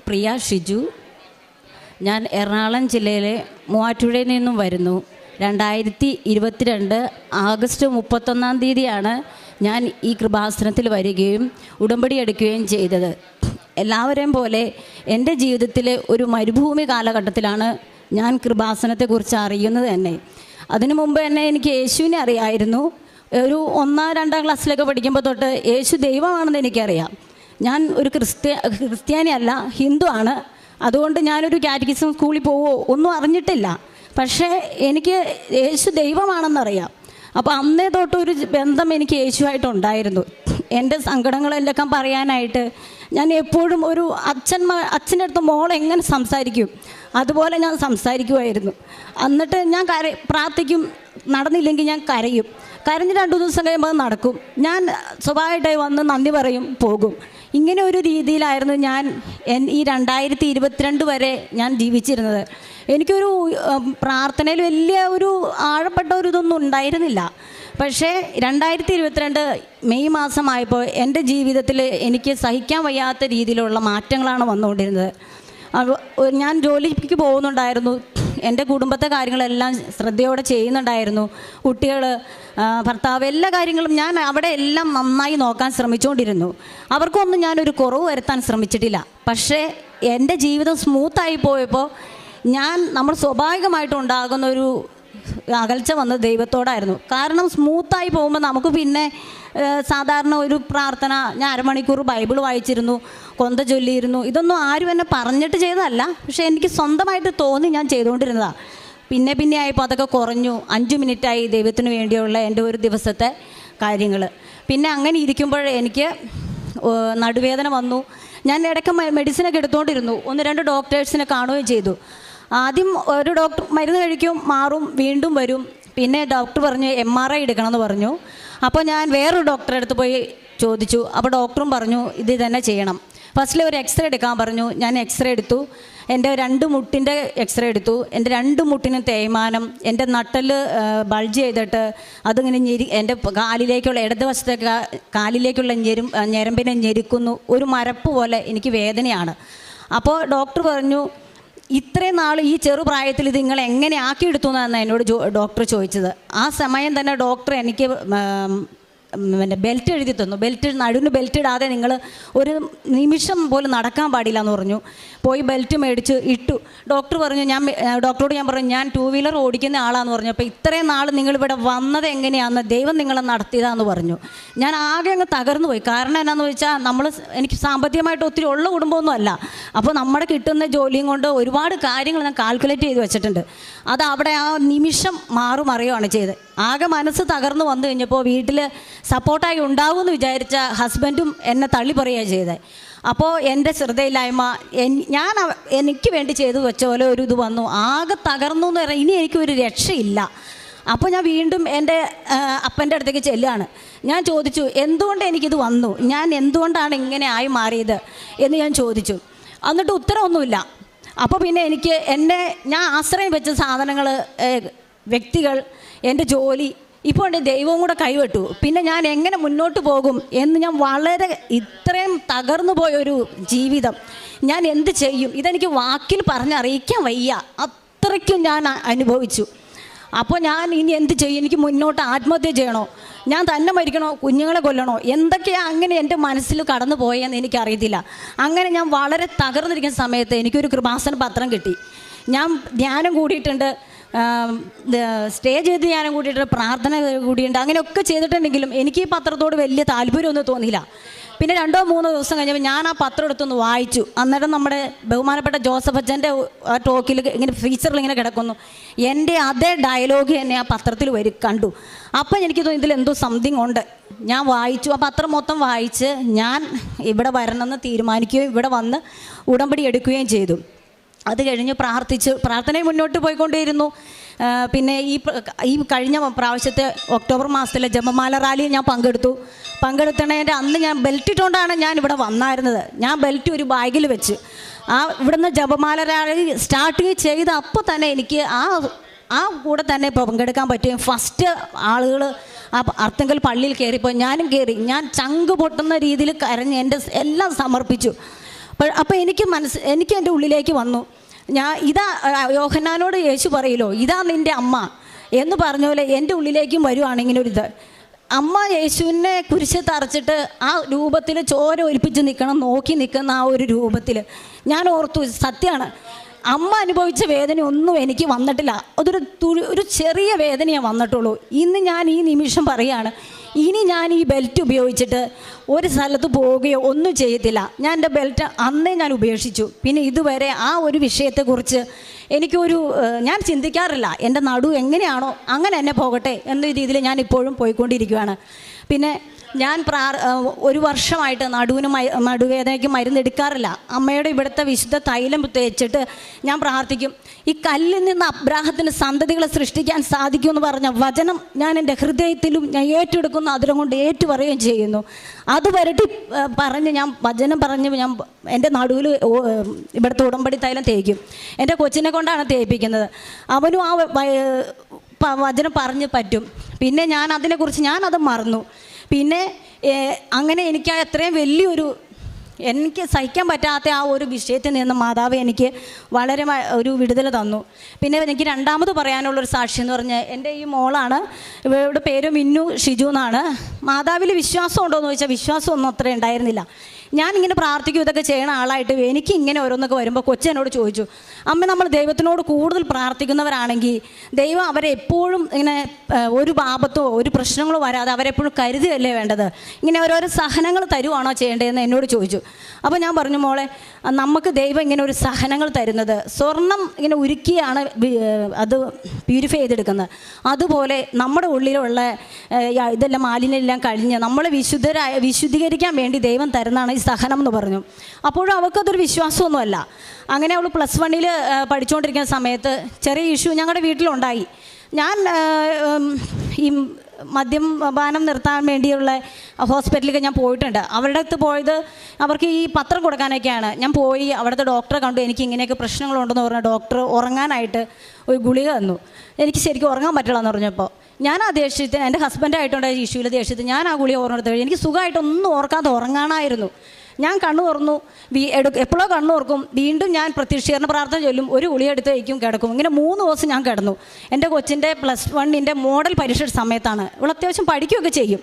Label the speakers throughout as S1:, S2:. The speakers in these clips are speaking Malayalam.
S1: പ്രിയ ഷിജു. ഞാൻ എറണാകുളം ജില്ലയിലെ മൂവാറ്റുപുഴയിൽ നിന്നും വരുന്നു. 2022 ആഗസ്റ്റ് 31 തീയതിയാണ് ഞാൻ ഈ കൃപാസനത്തിൽ വരികയും ഉടമ്പടി എടുക്കുകയും ചെയ്തത്. എല്ലാവരെയും പോലെ എൻ്റെ ജീവിതത്തിലെ ഒരു മരുഭൂമി കാലഘട്ടത്തിലാണ് ഞാൻ കൃപാസനത്തെക്കുറിച്ച് അറിയുന്നത് തന്നെ. അതിനു മുമ്പ് തന്നെ എനിക്ക് യേശുവിനെ അറിയായിരുന്നു. ഒരു 1-2 ക്ലാസ്സിലൊക്കെ പഠിക്കുമ്പോൾ തൊട്ട് യേശു ദൈവമാണെന്ന് എനിക്കറിയാം. ഞാൻ ഒരു ക്രിസ്ത്യാനിയല്ല, ഹിന്ദു ആണ്. അതുകൊണ്ട് ഞാനൊരു കാറ്റഗിസം സ്കൂളിൽ പോവോ ഒന്നും അറിഞ്ഞിട്ടില്ല. പക്ഷേ എനിക്ക് യേശു ദൈവമാണെന്നറിയാം. അപ്പോൾ അന്നേ തൊട്ടൊരു ബന്ധം എനിക്ക് യേശുവായിട്ടുണ്ടായിരുന്നു. എൻ്റെ സങ്കടങ്ങളെല്ലാം പറയാനായിട്ട് ഞാൻ എപ്പോഴും ഒരു അച്ഛൻ്റെ അടുത്ത് മോൾ എങ്ങനെ സംസാരിക്കും അതുപോലെ ഞാൻ സംസാരിക്കുമായിരുന്നു. എന്നിട്ട് ഞാൻ പ്രാർത്ഥിക്കും, നടന്നില്ലെങ്കിൽ ഞാൻ കരയും. കരഞ്ഞ് 2 ദിവസം കഴിയുമ്പോൾ അത് നടക്കും. ഞാൻ സ്വാഭാവികമായിട്ട് വന്ന് നന്ദി പറയും, പോകും. ഇങ്ങനെ ഒരു രീതിയിലായിരുന്നു ഞാൻ ഈ 2022 വരെ ഞാൻ ജീവിച്ചിരുന്നത്. എനിക്കൊരു പ്രാർത്ഥനയിൽ വലിയ ഒരു ആഴപ്പെട്ട ഒരു ഇതൊന്നും ഉണ്ടായിരുന്നില്ല. പക്ഷേ 2022 മെയ് മാസമായപ്പോൾ എൻ്റെ ജീവിതത്തിൽ എനിക്ക് സഹിക്കാൻ വയ്യാത്ത രീതിയിലുള്ള മാറ്റങ്ങളാണ് വന്നുകൊണ്ടിരുന്നത്. ഞാൻ ജോലിക്ക് പോകുന്നുണ്ടായിരുന്നു. എൻ്റെ കുടുംബത്തെ കാര്യങ്ങളെല്ലാം ശ്രദ്ധയോടെ ചെയ്യുന്നുണ്ടായിരുന്നു. കുട്ടികൾ, ഭർത്താവ്, എല്ലാ കാര്യങ്ങളും ഞാൻ അവിടെ എല്ലാം നന്നായി നോക്കാൻ ശ്രമിച്ചുകൊണ്ടിരുന്നു. അവർക്കൊന്നും ഞാനൊരു കുറവ് വരുത്താൻ ശ്രമിച്ചിട്ടില്ല. പക്ഷേ എൻ്റെ ജീവിതം സ്മൂത്തായി പോയപ്പോൾ നമ്മൾ സ്വാഭാവികമായിട്ടുണ്ടാകുന്ന ഒരു അകൽച്ച വന്നത് ദൈവത്തോടായിരുന്നു. കാരണം സ്മൂത്തായി പോകുമ്പോൾ നമുക്ക് പിന്നെ സാധാരണ ഒരു പ്രാർത്ഥന, ഞാൻ 1/2 മണിക്കൂർ ബൈബിൾ വായിച്ചിരുന്നു, കൊന്ത ചൊല്ലിയിരുന്നു. ഇതൊന്നും ആരും എന്നെ പറഞ്ഞിട്ട് ചെയ്തതല്ല, പക്ഷേ എനിക്ക് സ്വന്തമായിട്ട് തോന്നി ഞാൻ ചെയ്തുകൊണ്ടിരുന്നതാണ്. പിന്നെ ആയപ്പോൾ അതൊക്കെ കുറഞ്ഞു. 5 മിനിറ്റായി ദൈവത്തിന് വേണ്ടിയുള്ള എൻ്റെ ഒരു ദിവസത്തെ കാര്യങ്ങൾ. പിന്നെ അങ്ങനെ ഇരിക്കുമ്പോൾ എനിക്ക് നടുവേദന വന്നു. ഞാൻ ഇടയ്ക്ക് മെഡിസിനൊക്കെ എടുത്തുകൊണ്ടിരുന്നു. 1-2 ഡോക്ടേഴ്സിനെ കാണുകയും ചെയ്തു. ആദ്യം ഒരു ഡോക്ടർ മരുന്ന് കഴിക്കും, മാറും, വീണ്ടും വരും. പിന്നെ ഡോക്ടർ പറഞ്ഞു MRI എടുക്കണമെന്ന് പറഞ്ഞു. അപ്പോൾ ഞാൻ വേറൊരു ഡോക്ടറെ അടുത്ത് പോയി ചോദിച്ചു. അപ്പോൾ ഡോക്ടറും പറഞ്ഞു ഇത് തന്നെ ചെയ്യണം. ഫസ്റ്റിൽ ഒരു എക്സ്റേ എടുക്കാൻ പറഞ്ഞു. ഞാൻ എക്സ്റേ എടുത്തു. എൻ്റെ 2 മുട്ടിൻ്റെ എക്സ്റേ എടുത്തു. എൻ്റെ 2 മുട്ടിനും തേയ്മാനം, എൻ്റെ നട്ടൽ ബൾജ് ചെയ്തിട്ട് അതിങ്ങനെ എൻ്റെ കാലിലേക്കുള്ള ഇടതുവശത്തെ കാലിലേക്കുള്ള ഞരമ്പിനെ ഞെരുക്കുന്നു. ഒരു മരപ്പ് പോലെ എനിക്ക് വേദനയാണ്. അപ്പോൾ ഡോക്ടർ പറഞ്ഞു ഇത്രയും നാൾ ഈ ചെറുപ്രായത്തിൽ ഇത് നിങ്ങൾ എങ്ങനെ ആക്കിയെടുത്തു എന്നാണ് എന്നോട് ഡോക്ടർ ചോദിച്ചത്. ആ സമയം തന്നെ ഡോക്ടർ എനിക്ക് ബെൽറ്റ് എഴുതി തന്നു. നടുവിന് ബെൽറ്റ് ഇടാതെ നിങ്ങൾ ഒരു നിമിഷം പോലും നടക്കാൻ പാടില്ല എന്ന് പറഞ്ഞു. പോയി ബെൽറ്റ് മേടിച്ച് ഇട്ടു. ഡോക്ടർ പറഞ്ഞു, ഡോക്ടറോട് ഞാൻ പറഞ്ഞു ഞാൻ 2 വീലർ ഓടിക്കുന്ന ആളാന്ന് പറഞ്ഞു. അപ്പോൾ ഇത്രയും നാൾ നിങ്ങളിവിടെ വന്നത് എങ്ങനെയാണെന്ന് ദൈവം നിങ്ങളെ നടത്തിയതാന്ന് പറഞ്ഞു. ഞാൻ ആകെ അങ്ങ് തകർന്നു പോയി. കാരണം എന്നാന്ന് വെച്ചാൽ എനിക്ക് സാമ്പത്തികമായിട്ട് ഒത്തിരി ഉള്ള കുടുംബമൊന്നും അല്ല. അപ്പോൾ നമ്മുടെ കിട്ടുന്ന ജോലിയും കൊണ്ട് ഒരുപാട് കാര്യങ്ങൾ ഞാൻ കാൽക്കുലേറ്റ് ചെയ്ത് വെച്ചിട്ടുണ്ട്. അത് അവിടെ ആ നിമിഷം മാറുമറിയുകയാണ് ചെയ്തത്. ആകെ മനസ്സ് തകർന്നു വന്നു കഴിഞ്ഞപ്പോൾ വീട്ടിൽ സപ്പോർട്ടായി ഉണ്ടാവുമെന്ന് വിചാരിച്ച ഹസ്ബൻഡും എന്നെ തള്ളി പറയുകയാണ് ചെയ്തത്. അപ്പോൾ എൻ്റെ ശ്രദ്ധയില്ലായ്മ എനിക്ക് വേണ്ടി ചെയ്തു വെച്ച പോലെ ഒരു ഇത് വന്നു. ആകെ തകർന്നു എന്ന് പറഞ്ഞാൽ ഇനി എനിക്കൊരു രക്ഷയില്ല. അപ്പോൾ ഞാൻ വീണ്ടും എൻ്റെ അപ്പൻ്റെ അടുത്തേക്ക് ചെല്ലുകയാണ്. ഞാൻ ചോദിച്ചു എന്തുകൊണ്ട് എനിക്കിത് വന്നു, ഞാൻ എന്തുകൊണ്ടാണ് ഇങ്ങനെ ആയി മാറിയത് എന്ന് ഞാൻ ചോദിച്ചു. എന്നിട്ട് ഉത്തരവൊന്നുമില്ല. അപ്പോൾ പിന്നെ ഞാൻ ആശ്രയം വെച്ച സാധനങ്ങൾ, വ്യക്തികൾ, എൻ്റെ ജോലി, ഇപ്പോൾ എൻ്റെ ദൈവവും കൂടെ കൈവിട്ടു. പിന്നെ ഞാൻ എങ്ങനെ മുന്നോട്ട് പോകും എന്ന് ഞാൻ വളരെ ഇത്രയും തകർന്നു പോയൊരു ജീവിതം ഞാൻ എന്ത് ചെയ്യും, ഇതെനിക്ക് വാക്കിൽ പറഞ്ഞറിയിക്കാൻ വയ്യ. അത്രയ്ക്കും ഞാൻ അനുഭവിച്ചു. അപ്പോൾ ഞാൻ ഇനി എന്ത് ചെയ്യും, എനിക്ക് മുന്നോട്ട് ആത്മഹത്യ ചെയ്യണോ, ഞാൻ തന്നെ മരിക്കണോ, കുഞ്ഞുങ്ങളെ കൊല്ലണോ, എന്തൊക്കെയാണ് അങ്ങനെ എൻ്റെ മനസ്സിൽ കടന്നു പോയെന്ന് എനിക്കറിയത്തില്ല. അങ്ങനെ ഞാൻ വളരെ തകർന്നിരിക്കുന്ന സമയത്ത് എനിക്കൊരു കൃപാസന പത്രം കിട്ടി. ഞാൻ ധ്യാനം കൂടിയിട്ടുണ്ട്, സ്റ്റേജ് ചെയ്ത് ധ്യാനം കൂടിയിട്ടുണ്ട്, പ്രാർത്ഥന കൂടിയിട്ടുണ്ട്, അങ്ങനെയൊക്കെ ചെയ്തിട്ടുണ്ടെങ്കിലും എനിക്ക് ഈ പത്രത്തോട് വലിയ താല്പര്യമൊന്നും തോന്നിയില്ല. പിന്നെ 2-3 ദിവസം കഴിഞ്ഞപ്പോൾ ഞാൻ ആ പത്രം എടുത്തൊന്ന് വായിച്ചു. അന്നേരം നമ്മുടെ ബഹുമാനപ്പെട്ട ജോസഫ് അച്ഛൻ്റെ ടോക്കിൽ ഇങ്ങനെ ഫീച്ചറിൽ ഇങ്ങനെ കിടക്കുന്നു. എൻ്റെ അതേ ഡയലോഗ് തന്നെ ആ പത്രത്തിൽ കണ്ടു. അപ്പം എനിക്ക് തോന്നി ഇതിലെന്തോ സംതിങ് ഉണ്ട്. ഞാൻ വായിച്ചു, ആ പത്രം മൊത്തം വായിച്ച് ഞാൻ ഇവിടെ വരണമെന്ന് തീരുമാനിക്കുകയും ഇവിടെ വന്ന് ഉടമ്പടി എടുക്കുകയും ചെയ്തു. അത് കഴിഞ്ഞ് പ്രാർത്ഥനയിൽ മുന്നോട്ട് പോയിക്കൊണ്ടേയിരുന്നു. പിന്നെ ഈ കഴിഞ്ഞ പ്രാവശ്യത്തെ ഒക്ടോബർ മാസത്തിലെ ജപമാല റാലിയിൽ ഞാൻ പങ്കെടുത്തതിൻ്റെ അന്ന് ഞാൻ ബെൽറ്റ് ഇട്ടുകൊണ്ടാണ് ഞാൻ ഇവിടെ വന്നായിരുന്നത്. ഞാൻ ബെൽറ്റ് ഒരു ബാഗിൽ വെച്ച് ഇവിടുന്ന് ജപമാല റാലി സ്റ്റാർട്ട് ചെയ്ത് അപ്പോൾ തന്നെ എനിക്ക് ആ കൂടെ തന്നെ പങ്കെടുക്കാൻ പറ്റും. ഫസ്റ്റ് ആളുകൾ ആ അർത്തുങ്കൽ പള്ളിയിൽ കയറിപ്പോൾ ഞാനും കയറി. ഞാൻ ചങ്ക് പൊട്ടുന്ന രീതിയിൽ കരഞ്ഞ് എൻ്റെ എല്ലാം സമർപ്പിച്ചു. അപ്പോൾ എനിക്ക് എൻ്റെ ഉള്ളിലേക്ക് വന്നു, ഇതാ യോഹന്നാനോട് യേശു പറയില്ലോ, ഇതാ നിൻ്റെ അമ്മ എന്ന് പറഞ്ഞ പോലെ എൻ്റെ ഉള്ളിലേക്കും വരുവാണ് ഇങ്ങനെ ഒരു ഇത്. അമ്മ യേശുവിനെ കുരിശ് തറച്ചിട്ട് ആ രൂപത്തിൽ ചോര ഒലിപ്പിച്ച് നോക്കി നിൽക്കുന്ന ആ ഒരു രൂപത്തിൽ ഞാൻ ഓർത്തു, സത്യമാണ്, അമ്മ അനുഭവിച്ച വേദന ഒന്നും എനിക്ക് വന്നിട്ടില്ല. ഒരു ചെറിയ വേദനയേ വന്നിട്ടുള്ളൂ. ഇന്ന് ഞാൻ ഈ നിമിഷം പറയുകയാണ്, ഇനി ഞാൻ ഈ ബെൽറ്റ് ഉപയോഗിച്ചിട്ട് ഒരു സ്ഥലത്ത് പോവുകയോ ഒന്നും ചെയ്യത്തില്ല. ഞാൻ എൻ്റെ ബെൽറ്റ് അന്നേ ഞാൻ ഉപേക്ഷിച്ചു. പിന്നെ ഇതുവരെ ആ ഒരു വിഷയത്തെക്കുറിച്ച് ഞാൻ ചിന്തിക്കാറില്ല. എൻ്റെ നടു എങ്ങനെയാണോ അങ്ങനെ തന്നെ പോകട്ടെ എന്ന രീതിയിൽ ഞാൻ ഇപ്പോഴും പോയിക്കൊണ്ടിരിക്കുകയാണ്. പിന്നെ ഞാൻ ഒരു വർഷമായിട്ട് നടുവേദനയ്ക്ക് മരുന്നെടുക്കാറില്ല. അമ്മയുടെ ഇവിടുത്തെ വിശുദ്ധ തൈലം തേച്ചിട്ട് ഞാൻ പ്രാർത്ഥിക്കും. ഈ കല്ലിൽ നിന്ന് അബ്രാഹത്തിന് സന്തതികളെ സൃഷ്ടിക്കാൻ സാധിക്കുമെന്ന് പറഞ്ഞ വചനം ഞാൻ എൻ്റെ ഹൃദയത്തിലും ഞാൻ ഏറ്റെടുക്കുന്ന അതിരം കൊണ്ട് ഏറ്റുപറയുകയും ചെയ്യുന്നു. അത് വരട്ടി പറഞ്ഞ് ഞാൻ വചനം പറഞ്ഞ് ഞാൻ എൻ്റെ നടുവിൽ ഇവിടുത്തെ ഉടമ്പടി തൈലം തേക്കും. എൻ്റെ കൊച്ചിനെ കൊണ്ടാണ് തേപ്പിക്കുന്നത്. അവനും ആ വചനം പറഞ്ഞ് പറ്റും. പിന്നെ ഞാൻ അതിനെക്കുറിച്ച് ഞാനത് മറന്നു. പിന്നെ അങ്ങനെ എനിക്ക് അത്രയും എനിക്ക് സഹിക്കാൻ പറ്റാത്ത ആ ഒരു വിഷയത്തിൽ നിന്ന് മാതാവ് എനിക്ക് വളരെ ഒരു വിടുതൽ തന്നു. പിന്നെ എനിക്ക് രണ്ടാമത് പറയാനുള്ളൊരു സാക്ഷി എന്ന് പറഞ്ഞാൽ എൻ്റെ ഈ മോളാണ്. ഇവരുടെ പേര് മിന്നു ഷിജു എന്നാണ്. മാതാവിൽ വിശ്വാസം ഉണ്ടോ എന്ന് ചോദിച്ചാൽ വിശ്വാസമൊന്നും അത്ര ഉണ്ടായിരുന്നില്ല. ഞാനിങ്ങനെ പ്രാർത്ഥിക്കും, ഇതൊക്കെ ചെയ്യണ ആളായിട്ട് എനിക്ക് ഇങ്ങനെ ഓരോന്നൊക്കെ വരുമ്പോൾ കൊച്ചെന്നോട് ചോദിച്ചു, അമ്മ, നമ്മൾ ദൈവത്തിനോട് കൂടുതൽ പ്രാർത്ഥിക്കുന്നവരാണെങ്കിൽ ദൈവം അവരെ എപ്പോഴും ഇങ്ങനെ ഒരു പാപത്തോ ഒരു പ്രശ്നങ്ങളോ വരാതെ അവരെപ്പോഴും കരുതുകയല്ലേ വേണ്ടത്, ഇങ്ങനെ ഓരോരോ സഹനങ്ങൾ തരുവാണോ ചെയ്യേണ്ടതെന്ന് എന്നോട് ചോദിച്ചു. അപ്പോൾ ഞാൻ പറഞ്ഞു, മോളെ, നമുക്ക് ദൈവം ഇങ്ങനെ ഒരു സഹനങ്ങൾ തരുന്നത്, സ്വർണം ഇങ്ങനെ ഉരുക്കിയാണ് അത് പ്യൂരിഫൈ ചെയ്തെടുക്കുന്നത്. അതുപോലെ നമ്മുടെ ഉള്ളിലുള്ള ഇതെല്ലാം മാലിന്യമെല്ലാം കഴിഞ്ഞ് നമ്മളെ വിശുദ്ധീകരിക്കാൻ വേണ്ടി ദൈവം തരുന്നതാണ് ഈ സഹനം എന്ന് പറഞ്ഞു. അപ്പോഴും അവൾക്കതൊരു വിശ്വാസമൊന്നുമല്ല. അങ്ങനെ അവൾ +1 പഠിച്ചുകൊണ്ടിരിക്കുന്ന സമയത്ത് ചെറിയ ഇഷ്യൂ ഞങ്ങളുടെ വീട്ടിലുണ്ടായി. ഞാൻ ഈ മദ്യപാനം നിർത്താൻ വേണ്ടിയുള്ള ഹോസ്പിറ്റലിലേക്ക് ഞാൻ പോയിട്ടുണ്ട്. അവരുടെ അടുത്ത് പോയത് അവർക്ക് ഈ പത്രം കൊടുക്കാനൊക്കെയാണ്. ഞാൻ പോയി അവിടുത്തെ ഡോക്ടറെ കണ്ടു. എനിക്ക് ഇങ്ങനെയൊക്കെ പ്രശ്നങ്ങളുണ്ടെന്ന് പറഞ്ഞ ഡോക്ടർ ഉറങ്ങാനായിട്ട് ഒരു ഗുളിക തന്നു. എനിക്ക് ശരിക്കും ഉറങ്ങാൻ പറ്റില്ല എന്ന് പറഞ്ഞപ്പോൾ ഞാൻ ആ ദേഷ്യത്തിന്, എൻ്റെ ഹസ്ബൻഡായിട്ടുണ്ടായ ഇഷ്യൂവിൽ ദേഷ്യത്തിൽ ഞാൻ ആ ഗുളിക ഓർമ്മയെടുത്ത് കഴിഞ്ഞു. എനിക്ക് സുഖമായിട്ടൊന്നും ഓർക്കാതെ ഉറങ്ങാനായിരുന്നു. ഞാൻ കണ്ണു തുറന്നു, എപ്പോഴോ കണ്ണു തുറക്കും, വീണ്ടും ഞാൻ പ്രത്യക്ഷീകരണ പ്രാർത്ഥന ചൊല്ലും, ഒരു ഗുളിക എടുത്ത് വയ്ക്കും, കിടക്കും. ഇങ്ങനെ 3 ദിവസം ഞാൻ കിടന്നു. എൻ്റെ കൊച്ചിൻ്റെ +1 മോഡൽ പരീക്ഷ സമയത്താണ്. അവൾ അത്യാവശ്യം പഠിക്കുകയൊക്കെ ചെയ്യും.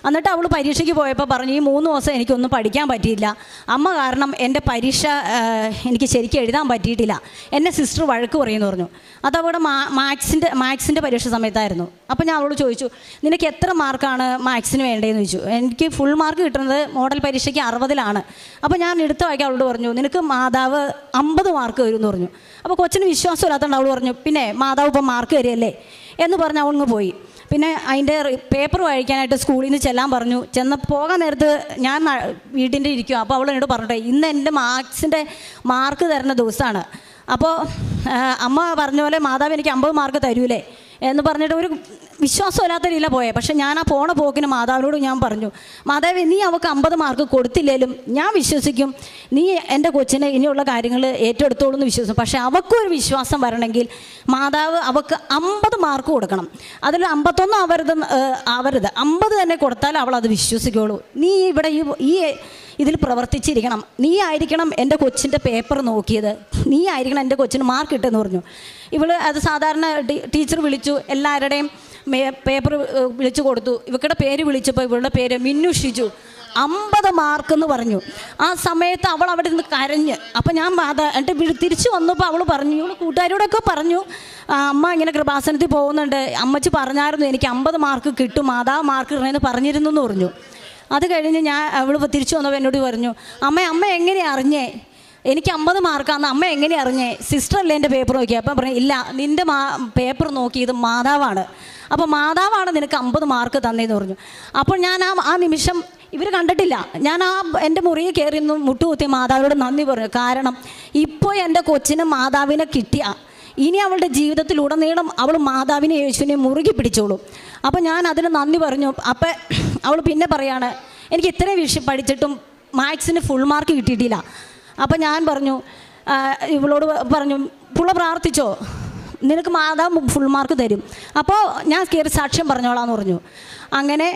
S1: എന്നിട്ട് അവൾ പരീക്ഷയ്ക്ക് പോയപ്പോൾ പറഞ്ഞു, ഈ 3 ദിവസം എനിക്കൊന്നും പഠിക്കാൻ പറ്റിയില്ല അമ്മ, കാരണം എൻ്റെ പരീക്ഷ എനിക്ക് ശരിക്കും എഴുതാൻ പറ്റിയിട്ടില്ല, എന്നെ സിസ്റ്റർ വഴക്ക് പറയുമെന്ന് പറഞ്ഞു. അതവിടെ മാത്സിൻ്റെ പരീക്ഷ സമയത്തായിരുന്നു. അപ്പോൾ ഞാൻ അവളോട് ചോദിച്ചു, നിനക്ക് എത്ര മാർക്കാണ് മാത്സിന് വേണ്ടതെന്ന് ചോദിച്ചു. എനിക്ക് ഫുൾ മാർക്ക് കിട്ടുന്നത് മോഡൽ പരീക്ഷയ്ക്ക് 60-ലാണ്. അപ്പോൾ ഞാൻ എടുത്ത വായിക്കാൻ അവളോട് പറഞ്ഞു, നിനക്ക് മാതാവ് 50 മാർക്ക് വരുമെന്ന് പറഞ്ഞു. അപ്പോൾ കൊച്ചിന് വിശ്വാസമില്ലാത്തതുകൊണ്ട് അവൾ പറഞ്ഞു, പിന്നെ മാതാവ് ഇപ്പം മാർക്ക് തരികയല്ലേ എന്ന് പറഞ്ഞ് അവളിങ്ങ് പോയി. പിന്നെ അതിൻ്റെ പേപ്പർ വായിക്കാനായിട്ട് സ്കൂളിൽ നിന്ന് ചെല്ലാൻ പറഞ്ഞു. പോകാൻ നേരത്ത് ഞാൻ വീട്ടിൻ്റെ ഇരിക്കും. അപ്പോൾ അവൾ എന്നോട് പറഞ്ഞിട്ടെ, ഇന്ന് എൻ്റെ മാത്സിൻ്റെ മാർക്ക് തരുന്ന ദിവസമാണ്. അപ്പോൾ അമ്മ പറഞ്ഞ പോലെ മാതാവ് എനിക്ക് 50 മാർക്ക് തരൂലേ എന്ന് പറഞ്ഞിട്ട് ഒരു വിശ്വാസമില്ലാത്ത രീതിയിലാണ് പോയത്. പക്ഷേ ഞാൻ ആ പോണ പോക്കിന് മാതാവിനോട് ഞാൻ പറഞ്ഞു, മാതാവ്, നീ അവൾക്ക് 50 മാർക്ക് കൊടുത്തില്ലേലും ഞാൻ വിശ്വസിക്കും, നീ എൻ്റെ കൊച്ചിനെ ഇനിയുള്ള കാര്യങ്ങൾ ഏറ്റെടുത്തോളൂ എന്ന് വിശ്വസിക്കും. പക്ഷേ അവൾക്കൊരു വിശ്വാസം വരണമെങ്കിൽ മാതാവ് അവൾക്ക് 50 മാർക്ക് കൊടുക്കണം. അതിൽ 51 ആവരുത്, 50 തന്നെ കൊടുത്താൽ അവൾ അത് വിശ്വസിക്കുകയുള്ളൂ. നീ ഇവിടെ ഈ ഇതിൽ പ്രവർത്തിച്ചിരിക്കണം, നീ ആയിരിക്കണം എൻ്റെ കൊച്ചിൻ്റെ പേപ്പർ നോക്കിയത്, നീ ആയിരിക്കണം എൻ്റെ കൊച്ചിന് മാർക്ക് ഇട്ടെന്ന് പറഞ്ഞു. അത് സാധാരണ ടീച്ചർ വിളിച്ചു, എല്ലാവരുടെയും പേപ്പർ വിളിച്ചു കൊടുത്തു. ഇവരുടെ പേര് വിളിച്ചപ്പോൾ ഇവളുടെ പേര് മിന്നു ഷിജു, 50 മാർക്കെന്ന് പറഞ്ഞു. ആ സമയത്ത് അവൾ അവിടെ നിന്ന് കരഞ്ഞ്. അപ്പോൾ ഞാൻ എന്നിട്ട് തിരിച്ചു വന്നപ്പോൾ അവൾ പറഞ്ഞു, ഇവൾ കൂട്ടുകാരോടൊക്കെ പറഞ്ഞു, അമ്മ ഇങ്ങനെ കൃപാസനത്തിൽ പോകുന്നുണ്ട്, അമ്മച്ചി പറഞ്ഞായിരുന്നു എനിക്ക് 50 മാർക്ക് കിട്ടും, മാതാവ് മാർക്ക് ഇടണമെന്ന് പറഞ്ഞിരുന്നു എന്ന് പറഞ്ഞു. അത് കഴിഞ്ഞ് അവൾ തിരിച്ചു വന്നപ്പോൾ എന്നോട് പറഞ്ഞു, അമ്മ എങ്ങനെയാണ് അറിഞ്ഞേ എനിക്ക് 50 മാർക്കാന്ന്, അമ്മ എങ്ങനെയാണ് അറിഞ്ഞേ? സിസ്റ്ററല്ലേ എൻ്റെ പേപ്പർ നോക്കിയത്? അപ്പം പറഞ്ഞു, ഇല്ല, നിൻ്റെ പേപ്പർ നോക്കിയത് മാതാവാണ്, അപ്പോൾ മാതാവാണ് നിനക്ക് 50 മാർക്ക് തന്നതെന്ന് പറഞ്ഞു. അപ്പോൾ ഞാൻ ആ നിമിഷം ഇവർ കണ്ടിട്ടില്ല, ഞാൻ എൻ്റെ മുറിയിൽ കയറി മുട്ടുകുത്തി മാതാവിനോട് നന്ദി പറഞ്ഞു. കാരണം ഇപ്പോൾ എൻ്റെ കൊച്ചിന് മാതാവിനെ കിട്ടിയ ഇനി അവളുടെ ജീവിതത്തിലുടനീളം അവൾ മാതാവിനെ യേശുവിനെ മുറുകി പിടിച്ചോളും. അപ്പോൾ ഞാൻ അതിന് നന്ദി പറഞ്ഞു. അപ്പോൾ അവൾ പിന്നെ പറയാണ്, എനിക്ക് ഇത്രയും വിഷയം പഠിച്ചിട്ടും മാത്സിന് ഫുൾ മാർക്ക് കിട്ടിയിട്ടില്ല. അപ്പോൾ ഞാൻ പറഞ്ഞു, ഇവളോട് പറഞ്ഞു, പുള്ള പ്രാർത്ഥിച്ചോ, നിനക്ക് മാതാവ് ഫുൾ മാർക്ക് തരും, അപ്പോൾ ഞാൻ കയറി സാക്ഷ്യം പറഞ്ഞോളാന്ന് പറഞ്ഞു. അങ്ങനെ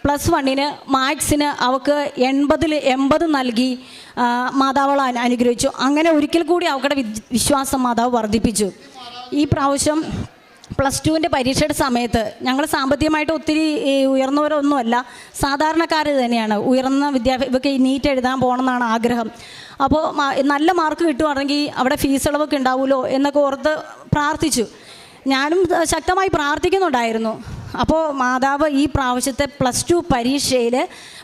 S1: +1 മാത്സിന് അവൾക്ക് 80 നൽകി മാതാവൾ അനുഗ്രഹിച്ചു. അങ്ങനെ ഒരിക്കൽ കൂടി അവളുടെ വിശ്വാസം മാതാവ് വർദ്ധിപ്പിച്ചു. ഈ പ്രാവശ്യം +2 പരീക്ഷയുടെ സമയത്ത് ഞങ്ങൾ സാമ്പത്തികമായിട്ട് ഒത്തിരി ഉയർന്നവരൊന്നുമല്ല, സാധാരണക്കാർ തന്നെയാണ്. ഉയർന്ന ഇവർക്ക് നീറ്റ് എഴുതാൻ പോകണമെന്നാണ് ആഗ്രഹം. അപ്പോൾ നല്ല മാർക്ക് കിട്ടുവാണെങ്കിൽ അവിടെ ഫീസ് ഇളവൊക്കെ ഉണ്ടാവുമല്ലോ എന്നൊക്കെ ഓർത്ത് പ്രാർത്ഥിച്ചു. ഞാനും ശക്തമായി പ്രാർത്ഥിക്കുന്നുണ്ടായിരുന്നു. അപ്പോൾ മാതാവ് ഈ പ്രാവശ്യത്തെ +2 പരീക്ഷയിൽ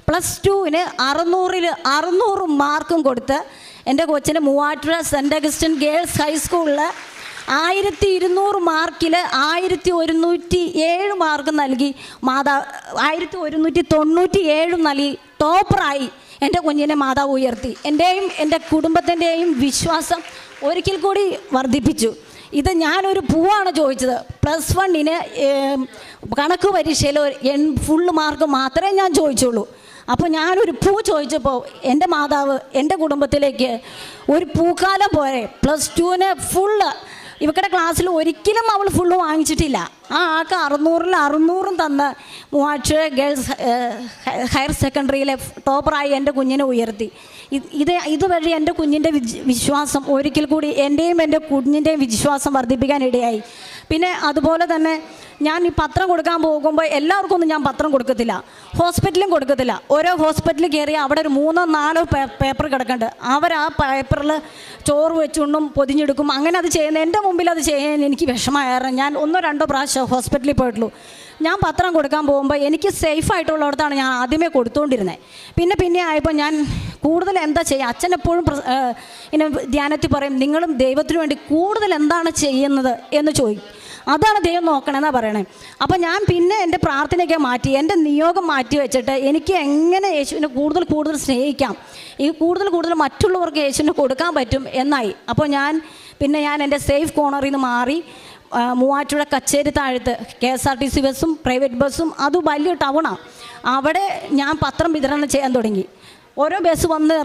S1: +2-ന് 600 മാർക്കും കൊടുത്ത് എൻ്റെ കൊച്ചിന് മൂവാറ്റുപുഴ സെൻറ്റ് അഗസ്റ്റിൻ ഗേൾസ് ഹൈസ്കൂളിൽ 1200 മാർക്കിൽ 1197 മാർക്ക് നൽകി. 1197 നൽകി ടോപ്പറായി എൻ്റെ കുഞ്ഞിനെ മാതാവ് ഉയർത്തി. എൻ്റെയും എൻ്റെ കുടുംബത്തിൻ്റെയും വിശ്വാസം ഒരിക്കൽ കൂടി വർദ്ധിപ്പിച്ചു. ഇത് ഞാനൊരു പൂവാണ് ചോദിച്ചത്. +1-ന് കണക്ക് പരീക്ഷയിൽ ഫുൾ മാർക്ക് മാത്രമേ ഞാൻ ചോദിച്ചുള്ളൂ. അപ്പോൾ ഞാനൊരു പൂ ചോദിച്ചപ്പോൾ എൻ്റെ മാതാവ് എൻ്റെ കുടുംബത്തിലേക്ക് ഒരു പൂക്കാലം പോരെ +2-ന് ഫുള്ള്. ഇവരുടെ ക്ലാസ്സിൽ ഒരിക്കലും അവൾ ഫുള്ള് വാങ്ങിച്ചിട്ടില്ല. ആ ആൾക്ക് 600 തന്ന് മൂവാറ്റുപുഴ ഗേൾസ് ഹയർ സെക്കൻഡറിയിലെ ടോപ്പറായി എൻ്റെ കുഞ്ഞിനെ ഉയർത്തി. ഇതുവഴി എൻ്റെ കുഞ്ഞിൻ്റെ വിശ്വാസം ഒരിക്കൽ കൂടി എൻ്റെയും എൻ്റെ കുഞ്ഞിൻ്റെയും വിശ്വാസം വർദ്ധിപ്പിക്കാൻ ഇടയായി. പിന്നെ അതുപോലെ തന്നെ ഞാൻ ഈ പത്രം കൊടുക്കാൻ പോകുമ്പോൾ എല്ലാവർക്കും ഒന്നും ഞാൻ പത്രം കൊടുക്കത്തില്ല, ഹോസ്പിറ്റലും കൊടുക്കത്തില്ല. ഓരോ ഹോസ്പിറ്റലിൽ കയറി അവിടെ ഒരു 3-4 പേപ്പർ കിടക്കുന്നുണ്ട്. അവർ ആ പേപ്പറിൽ ചോറ് വെച്ചുകൊണ്ടും പൊതിഞ്ഞെടുക്കും. അങ്ങനെ അത് ചെയ്യുന്നത് എൻ്റെ മുമ്പിൽ അത് ചെയ്യാൻ എനിക്ക് വിഷമമായിരുന്നു. ഞാൻ 1-2 പ്രാവശ്യം ഹോസ്പിറ്റലിൽ പോയിട്ടുള്ളൂ. ഞാൻ പത്രം കൊടുക്കാൻ പോകുമ്പോൾ എനിക്ക് സേഫായിട്ടുള്ളിടത്താണ് ഞാൻ ആദ്യമേ കൊടുത്തുകൊണ്ടിരുന്നത്. പിന്നെ ആയപ്പോൾ ഞാൻ കൂടുതൽ എന്താ ചെയ്യുക, അച്ഛൻ എപ്പോഴും ഇങ്ങനെ ധ്യാനത്തിൽ പറയും, നിങ്ങളും ദൈവത്തിന് വേണ്ടി കൂടുതൽ എന്താണ് ചെയ്യുന്നത് എന്ന് ചോദിക്കും. അതാണ് ദൈവം നോക്കണമെന്നാണ് പറയണേ. അപ്പോൾ ഞാൻ പിന്നെ എൻ്റെ പ്രാർത്ഥനയൊക്കെ മാറ്റി, എൻ്റെ നിയോഗം മാറ്റി വെച്ചിട്ട് എനിക്ക് എങ്ങനെ യേശുവിനെ കൂടുതൽ സ്നേഹിക്കാം, ഈ കൂടുതൽ മറ്റുള്ളവർക്ക് യേശുവിനെ കൊടുക്കാൻ പറ്റും എന്നായി. അപ്പോൾ ഞാൻ എൻ്റെ സേഫ് കോർണറിൽ നിന്ന് മാറി മൂവാറ്റുപുഴ കച്ചേരി താഴത്ത് KSRTC ബസ്സും പ്രൈവറ്റ് ബസ്സും, അത് വലിയ ടൗണാണ്, അവിടെ ഞാൻ പത്രം വിതരണം ചെയ്യാൻ തുടങ്ങി. ഓരോ ബസ് വന്ന്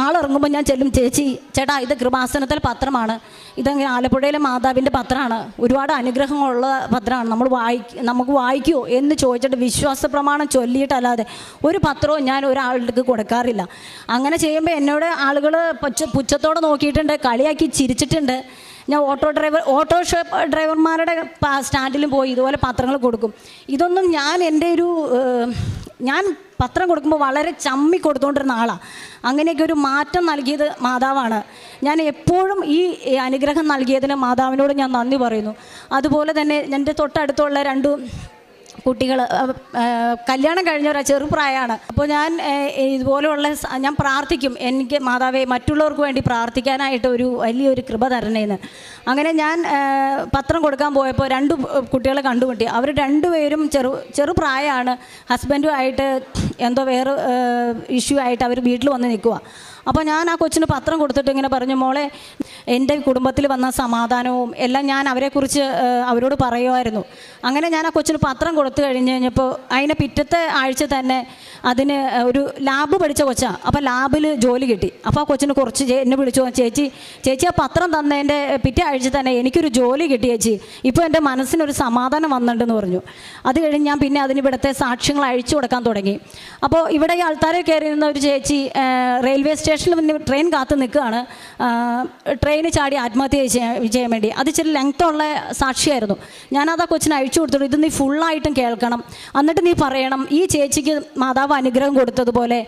S1: ആളിറങ്ങുമ്പോൾ ഞാൻ ചെല്ലും, ചേട്ടാ ഇത് കൃപാസനത്തിൽ പത്രമാണ്, ഇതങ്ങനെ ആലപ്പുഴയിലെ മാതാവിൻ്റെ പത്രമാണ്, ഒരുപാട് അനുഗ്രഹങ്ങളുള്ള പത്രമാണ്, നമുക്ക് വായിക്കുമോ എന്ന് ചോദിച്ചിട്ട് വിശ്വാസ പ്രമാണം ചൊല്ലിയിട്ടല്ലാതെ ഒരു പത്രവും ഞാൻ ഒരാളുടെ കൊടുക്കാറില്ല. അങ്ങനെ ചെയ്യുമ്പോൾ എന്നോട് ആളുകൾ പുച്ഛത്തോടെ നോക്കിയിട്ടുണ്ട്, കളിയാക്കി ചിരിച്ചിട്ടുണ്ട്. ഞാൻ ഓട്ടോ ഡ്രൈവർമാരുടെ സ്റ്റാൻഡിലും പോയി ഇതുപോലെ പത്രങ്ങൾ കൊടുക്കും. ഇതൊന്നും ഞാൻ പത്രം കൊടുക്കുമ്പോൾ വളരെ ചമ്മി കൊടുത്തുകൊണ്ടിരുന്ന ആളാണ്. അങ്ങനെയൊക്കെ ഒരു മാറ്റം നൽകിയത് മാതാവാണ്. ഞാൻ എപ്പോഴും ഈ അനുഗ്രഹം നൽകിയതിന് മാതാവിനോട് ഞാൻ നന്ദി പറയുന്നു. അതുപോലെ തന്നെ എൻ്റെ തൊട്ടടുത്തുള്ള 2 കുട്ടികൾ കല്യാണം കഴിഞ്ഞവരാ, ചെറുപ്രായമാണ്. അപ്പോൾ ഞാൻ ഇതുപോലെയുള്ള ഞാൻ പ്രാർത്ഥിക്കും, എനിക്ക് മാതാവേ മറ്റുള്ളവർക്ക് വേണ്ടി പ്രാർത്ഥിക്കാനായിട്ട് വലിയൊരു കൃപ തരണേന്ന്. അങ്ങനെ ഞാൻ പത്രം കൊടുക്കാൻ പോയപ്പോൾ 2 കുട്ടികളെ കണ്ടുമുട്ടി. അവർ 2 പേരും ചെറുപ്രായമാണ്. ഹസ്ബൻഡുമായിട്ട് എന്തോ വേറെ ഇഷ്യൂ ആയിട്ട് അവർ വീട്ടിൽ വന്ന് നിൽക്കുക. അപ്പോൾ ഞാൻ ആ കൊച്ചിന് പത്രം കൊടുത്തിട്ട് ഇങ്ങനെ പറഞ്ഞു, മോളെ എൻ്റെ കുടുംബത്തിൽ വന്ന സമാധാനവും എല്ലാം ഞാൻ അവരെക്കുറിച്ച് അവരോട് പറയുമായിരുന്നു. അങ്ങനെ ഞാൻ ആ കൊച്ചിന് പത്രം കൊടുത്തു കഴിഞ്ഞപ്പോൾ അതിനെ പിറ്റത്തെ ആഴ്ച തന്നെ അതിന് ഒരു ലാബ് പഠിച്ച കൊച്ചാണ്. അപ്പോൾ ലാബിൽ ജോലി കിട്ടി. അപ്പോൾ ആ കൊച്ചിന് കുറച്ച് എന്നെ വിളിച്ചു, ചേച്ചി ആ പത്രം തന്നതിൻ്റെ പിറ്റേ ആഴ്ച തന്നെ എനിക്കൊരു ജോലി കിട്ടി ചേച്ചി, ഇപ്പോൾ എൻ്റെ മനസ്സിനൊരു സമാധാനം വന്നിട്ടുണ്ടെന്ന് പറഞ്ഞു. അത് കഴിഞ്ഞ് ഞാൻ പിന്നെ അതിന് ഇവിടുത്തെ സാക്ഷ്യങ്ങൾ അഴിച്ചു കൊടുക്കാൻ തുടങ്ങി. അപ്പോൾ ഇവിടെ ഈ ആൾക്കാരെ കയറി നിന്ന ഒരു ചേച്ചി റെയിൽവേ സ്റ്റേഷനിൽ മുന്നേ ട്രെയിൻ കാത്ത് നിൽക്കുകയാണ്. ട്രെയിന് ചാടി ആത്മഹത്യ ചെയ്യാൻ വേണ്ടി. അത് ഇച്ചിരി ലെങ്ത്തുള്ള സാക്ഷിയായിരുന്നു. ഞാനത് ആ കൊച്ചിന് അഴിച്ചു കൊടുത്തു, ഇത് നീ ഫുള്ളായിട്ടും കേൾക്കണം, എന്നിട്ട് നീ പറയണം ഈ ചേച്ചിക്ക് മാതാവ് അനുഗ്രഹം കൊടുത്തതുപോലെ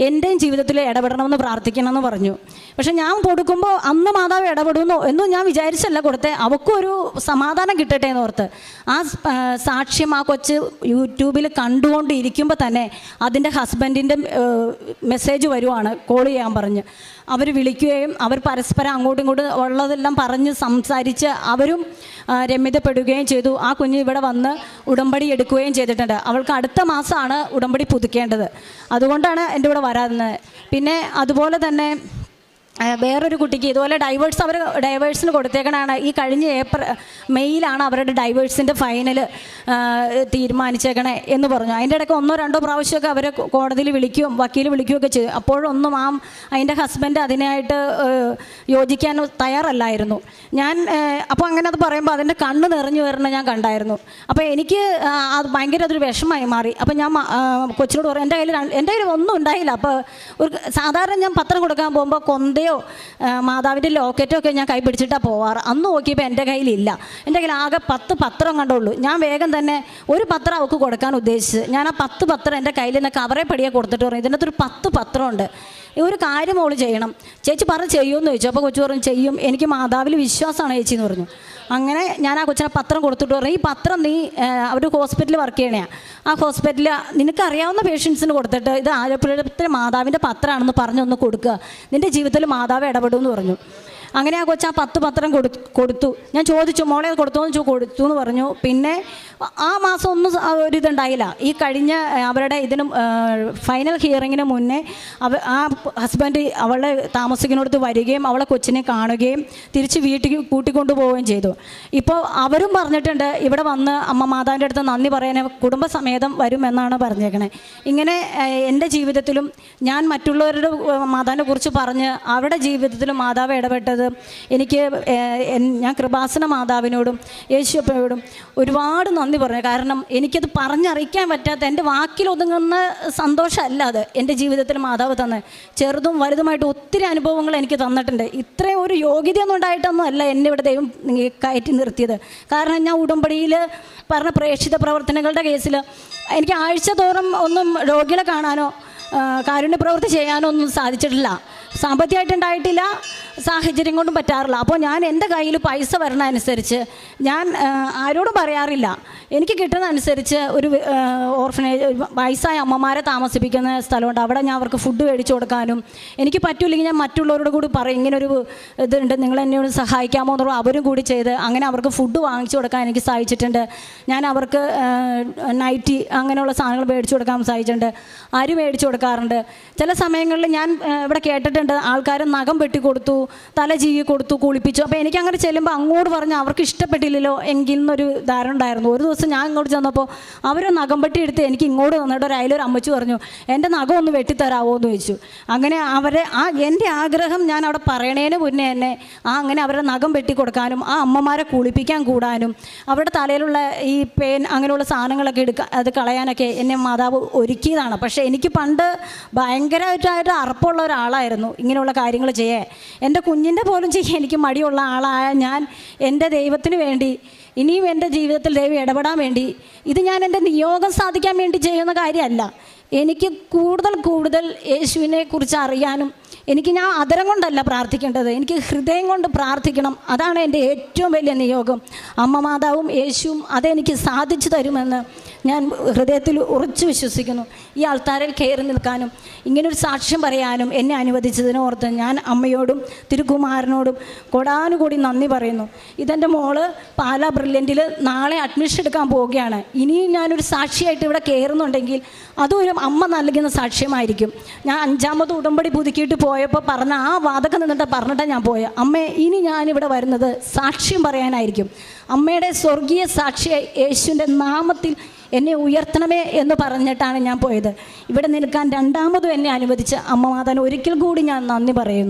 S1: എൻ്റെയും ജീവിതത്തിൽ ഇടപെടണമെന്ന് പ്രാർത്ഥിക്കണമെന്ന് പറഞ്ഞു. പക്ഷെ ഞാൻ കൊടുക്കുമ്പോൾ അന്ന് മാതാവ് ഇടപെടുന്നു എന്നും ഞാൻ വിചാരിച്ചല്ല കൊടുത്തേ, അവൾക്കൊരു സമാധാനം കിട്ടട്ടെ എന്ന് ഓർത്ത്. ആ സാക്ഷ്യം ആ കൊച്ച് യൂട്യൂബിൽ കണ്ടുകൊണ്ടിരിക്കുമ്പോൾ തന്നെ അതിൻ്റെ ഹസ്ബൻഡിൻ്റെ മെസ്സേജ് വരുവാണ്, കോൾ ചെയ്യാൻ പറഞ്ഞ്. അവർ വിളിക്കുകയും അവർ പരസ്പരം അങ്ങോട്ടും ഇങ്ങോട്ടും ഉള്ളതെല്ലാം പറഞ്ഞ് സംസാരിച്ച് അവരും രമ്യതപ്പെടുകയും ചെയ്തു. ആ കുഞ്ഞ് ഇവിടെ വന്ന് ഉടമ്പടി എടുക്കുകയും ചെയ്തിട്ടുണ്ട്. അവൾക്ക് അടുത്ത മാസമാണ് ഉടമ്പടി പുതുക്കേണ്ടത്. അതുകൊണ്ടാണ് എൻ്റെ ഇവിടെ വരാറുന്നത്. പിന്നെ അതുപോലെ തന്നെ വേറൊരു കുട്ടിക്ക് ഇതുപോലെ ഡൈവേഴ്സിന് കൊടുത്തേക്കണാണ്. ഈ കഴിഞ്ഞ മെയ്യിലാണ് അവരുടെ ഡൈവേഴ്സിൻ്റെ ഫൈനൽ തീരുമാനിച്ചേക്കണേ എന്ന് പറഞ്ഞു. അതിൻ്റെ ഇടയ്ക്ക് 1-2 പ്രാവശ്യമൊക്കെ അവരെ കോടതിയിൽ വിളിക്കുകയും വക്കീൽ വിളിക്കുകയൊക്കെ ചെയ്തു. അപ്പോഴൊന്നും അതിൻ്റെ ഹസ്ബൻഡ് അതിനായിട്ട് യോജിക്കാൻ തയ്യാറല്ലായിരുന്നു. അപ്പോൾ അങ്ങനെ അത് പറയുമ്പോൾ അതിൻ്റെ കണ്ണ് നിറഞ്ഞു വരണം ഞാൻ കണ്ടായിരുന്നു. അപ്പോൾ എനിക്ക് അത് ഭയങ്കര അതൊരു വിഷമമായി മാറി. അപ്പോൾ ഞാൻ കൊച്ചിനോട് പറഞ്ഞു, എൻ്റെ കയ്യിൽ ഒന്നും ഉണ്ടായില്ല. അപ്പോൾ സാധാരണ ഞാൻ പത്രം കൊടുക്കാൻ പോകുമ്പോൾ കൊന്തയോ മാതാവിൻ്റെ ലോക്കറ്റോ ഒക്കെ ഞാൻ കൈ പിടിച്ചിട്ടാണ് പോവാറ്. അന്ന് നോക്കിയപ്പോൾ എൻ്റെ കയ്യിലില്ല. എൻ്റെ കയ്യിൽ ആകെ 10 പത്രം കണ്ടുള്ളൂ. ഞാൻ വേഗം തന്നെ ഒരു പത്രം അവൾക്ക് കൊടുക്കാൻ ഉദ്ദേശിച്ച് ഞാൻ ആ 10 പത്രം എൻ്റെ കയ്യിൽ നിന്ന് കവറെ പടിയെ കൊടുത്തിട്ട് പറഞ്ഞു, ഇതിനകത്തൊരു 10 പത്രമുണ്ട്, ഒരു കാര്യം മോള് ചെയ്യണം. ചേച്ചി പറഞ്ഞ് ചെയ്യുമെന്ന് ചോദിച്ചു. അപ്പോൾ കൊച്ചു പറഞ്ഞു ചെയ്യും, എനിക്ക് മാതാവിൽ വിശ്വാസമാണ് ചേച്ചി എന്ന് പറഞ്ഞു. അങ്ങനെ ഞാൻ ആ കൊച്ചിനെ പത്രം കൊടുത്തിട്ട് പറഞ്ഞു, ഈ പത്രം നീ ഒരു ഹോസ്പിറ്റലിൽ വർക്ക് ചെയ്യണേ, ആ ഹോസ്പിറ്റലിൽ നിനക്കറിയാവുന്ന പേഷ്യൻസിന് കൊടുത്തിട്ട് ഇത് ആലപ്പുഴത്തിലെ മാതാവിൻ്റെ പത്രമാണെന്ന് പറഞ്ഞൊന്ന് കൊടുക്കുക, നിൻ്റെ ജീവിതത്തിൽ മാതാവ് ഇടപെടുമെന്ന് പറഞ്ഞു. അങ്ങനെ ആ കൊച്ച് ആ 10 പത്രം കൊടുത്തു. ഞാൻ ചോദിച്ചു മോളെ കൊടുത്തു എന്ന് പറഞ്ഞു. പിന്നെ ആ മാസം ഒന്നും ഒരിതുണ്ടായില്ല. ഈ കഴിഞ്ഞ അവരുടെ ഫൈനൽ ഹിയറിങ്ങിന് മുന്നേ ആ ഹസ്ബൻഡ് അവളെ താമസിക്കുന്നിടത്ത് വരികയും അവളെ കൊച്ചിനെ കാണുകയും തിരിച്ച് വീട്ടിൽ കൂട്ടിക്കൊണ്ടു പോവുകയും ചെയ്തു. ഇപ്പോൾ അവരും പറഞ്ഞിട്ടുണ്ട് ഇവിടെ വന്ന് അമ്മ മാതാവിൻ്റെ അടുത്ത് നന്ദി പറയാൻ കുടുംബസമേതം വരുമെന്നാണ് പറഞ്ഞേക്കണേ. ഇങ്ങനെ എൻ്റെ ജീവിതത്തിലും ഞാൻ മറ്റുള്ളവരുടെ മാതാവിനെ കുറിച്ച് പറഞ്ഞ് അവരുടെ ജീവിതത്തിലും മാതാവ് ഇടപെട്ടത് ഞാൻ കൃപാസന മാതാവിനോടും യേശുവപ്പനോടും ഒരുപാട് നന്ദി പറഞ്ഞു. കാരണം എനിക്കത് പറഞ്ഞറിയിക്കാൻ പറ്റാത്ത, എൻ്റെ വാക്കിലൊതുങ്ങുന്ന സന്തോഷമല്ല അത് എൻ്റെ ജീവിതത്തിൽ മാതാവ് തന്നെ ചെറുതും വലുതുമായിട്ട് ഒത്തിരി അനുഭവങ്ങൾ എനിക്ക് തന്നിട്ടുണ്ട്. ഇത്രയും ഒരു യോഗ്യതയൊന്നും ഉണ്ടായിട്ടൊന്നും അല്ല എന്നെ ഇവിടെ ദൈവം കയറ്റി നിർത്തിയത്. കാരണം ഞാൻ ഉടമ്പടിയിൽ പറഞ്ഞ പ്രേക്ഷിത പ്രവർത്തനങ്ങളുടെ കേസിൽ എനിക്ക് ആഴ്ച തോറും ഒന്നും രോഗികളെ കാണാനോ കാരുണ്യ പ്രവൃത്തി ചെയ്യാനോ ഒന്നും സാധിച്ചിട്ടില്ല. സാമ്പത്തികമായിട്ടുണ്ടായിട്ടില്ല, സാഹചര്യം കൊണ്ടും പറ്റാറില്ല. അപ്പോൾ ഞാൻ എൻ്റെ കയ്യിൽ പൈസ വരണ അനുസരിച്ച് ഞാൻ ആരോടും പറയാറില്ല. എനിക്ക് കിട്ടുന്ന അനുസരിച്ച് ഒരു ഓർഫനേജ് വയസ്സായ അമ്മമാരെ താമസിപ്പിക്കുന്ന സ്ഥലമുണ്ട്, അവിടെ ഞാൻ അവർക്ക് ഫുഡ് മേടിച്ചു കൊടുക്കാനും എനിക്ക് പറ്റില്ലെങ്കിൽ ഞാൻ മറ്റുള്ളവരോട് കൂടി പറയും ഇങ്ങനൊരു ഇതുണ്ട്, നിങ്ങൾ എന്നെ ഒന്ന് സഹായിക്കാമോ എന്ന് പറഞ്ഞാൽ അവരും കൂടി ചെയ്ത് അങ്ങനെ അവർക്ക് ഫുഡ് വാങ്ങിച്ചു കൊടുക്കാൻ എനിക്ക് സാധിച്ചിട്ടുണ്ട്. ഞാൻ അവർക്ക് നൈറ്റി അങ്ങനെയുള്ള സാധനങ്ങൾ മേടിച്ചു കൊടുക്കാൻ സാധിച്ചിട്ടുണ്ട്. അരി മേടിച്ചു കൊടുക്കാറുണ്ട്. ചില സമയങ്ങളിൽ ഞാൻ ഇവിടെ കേട്ടിട്ടുണ്ട് ആൾക്കാർ നഖം വെട്ടി കൊടുത്തു, തല ചീകി കൊടുത്തു, കുളിപ്പിച്ചു. അപ്പോൾ എനിക്കങ്ങനെ ചെല്ലുമ്പോൾ അങ്ങോട്ട് പറഞ്ഞ് അവർക്ക് ഇഷ്ടപ്പെട്ടില്ലല്ലോ എങ്കിൽ എന്നൊരു ധാരണ ഉണ്ടായിരുന്നു. ഒരു ദിവസം ഞാൻ ഇങ്ങോട്ട് ചെന്നപ്പോൾ അവർ നഖം വെട്ടി എടുത്ത് എനിക്ക് ഇങ്ങോട്ട് തന്നിട്ട് അതിലൊരു അമ്മച്ചി പറഞ്ഞു എൻ്റെ നഖം ഒന്ന് വെട്ടിത്തരാമോ എന്ന് ചോദിച്ചു. അങ്ങനെ എൻ്റെ ആഗ്രഹം ഞാൻ അവിടെ പറയണേന് മുന്നേ തന്നെ അങ്ങനെ അവരുടെ നഖം വെട്ടി കൊടുക്കാനും ആ അമ്മമാരെ കുളിപ്പിക്കാൻ കൂടാനും അവരുടെ തലയിലുള്ള ഈ പേൻ അങ്ങനെയുള്ള സാധനങ്ങളൊക്കെ അത് കളയാനൊക്കെ എന്നെ മാതാവ് ഒരുക്കിയതാണ്. പക്ഷേ എനിക്ക് പണ്ട് ഭയങ്കരമായിട്ട് അറപ്പുള്ള ഒരാളായിരുന്നു ഇങ്ങനെയുള്ള കാര്യങ്ങൾ ചെയ്യാൻ. എൻ്റെ കുഞ്ഞിൻ്റെ പോലും ചെയ്യാൻ എനിക്ക് മടിയുള്ള ആളായ ഞാൻ എൻ്റെ ദൈവത്തിന് വേണ്ടി ഇനിയും എൻ്റെ ജീവിതത്തിൽ ദൈവം ഇടപെടാൻ വേണ്ടി ഇത് ഞാൻ എൻ്റെ നിയോഗം സാധിക്കാൻ വേണ്ടി ചെയ്യുന്ന കാര്യമല്ല. എനിക്ക് കൂടുതൽ യേശുവിനെ കുറിച്ച് അറിയാനും ഞാൻ അതരം കൊണ്ടല്ല പ്രാർത്ഥിക്കേണ്ടത്, എനിക്ക് ഹൃദയം കൊണ്ട് പ്രാർത്ഥിക്കണം. അതാണ് എൻ്റെ ഏറ്റവും വലിയ നിയോഗം. അമ്മ മാതാവും യേശുവും അതെനിക്ക് സാധിച്ചു തരുമെന്ന് ഞാൻ ഹൃദയത്തിൽ ഉറച്ചു വിശ്വസിക്കുന്നു. ഈ ആൾത്താരിൽ കയറി നിൽക്കാനും ഇങ്ങനൊരു സാക്ഷ്യം പറയാനും എന്നെ അനുവദിച്ചതിനോർത്ത് ഞാൻ അമ്മയോടും തിരുക്കുമാരനോടും കൊടാനുകൂടി നന്ദി പറയുന്നു. ഇതെൻ്റെ മോള് പാലാ ബ്രില്യൻറ്റിൽ നാളെ അഡ്മിഷൻ എടുക്കാൻ പോവുകയാണ്. ഇനിയും ഞാനൊരു സാക്ഷിയായിട്ട് ഇവിടെ കയറുന്നുണ്ടെങ്കിൽ അതും ഒരു അമ്മ നൽകുന്ന സാക്ഷ്യമായിരിക്കും. ഞാൻ 5ാമത് ഉടമ്പടി പുതുക്കിയിട്ട് പോയപ്പോൾ പറഞ്ഞ ആ വാതകം പറഞ്ഞിട്ടാണ് ഞാൻ പോയത്. അമ്മേ ഇനി ഞാനിവിടെ വരുന്നത് സാക്ഷ്യം പറയാനായിരിക്കും. അമ്മയുടെ സ്വർഗീയ സാക്ഷിയായി യേശുവിൻ്റെ നാമത്തിൽ എന്നെ ഉയർത്തണമേ എന്ന് പറഞ്ഞിട്ടാണ് ഞാൻ പോയത്. ഇവിടെ നിൽക്കാൻ 2ാമതും എന്നെ അനുവദിച്ച് അമ്മ മാതാവിന് ഒരിക്കൽ കൂടി ഞാൻ നന്ദി പറയുന്നു.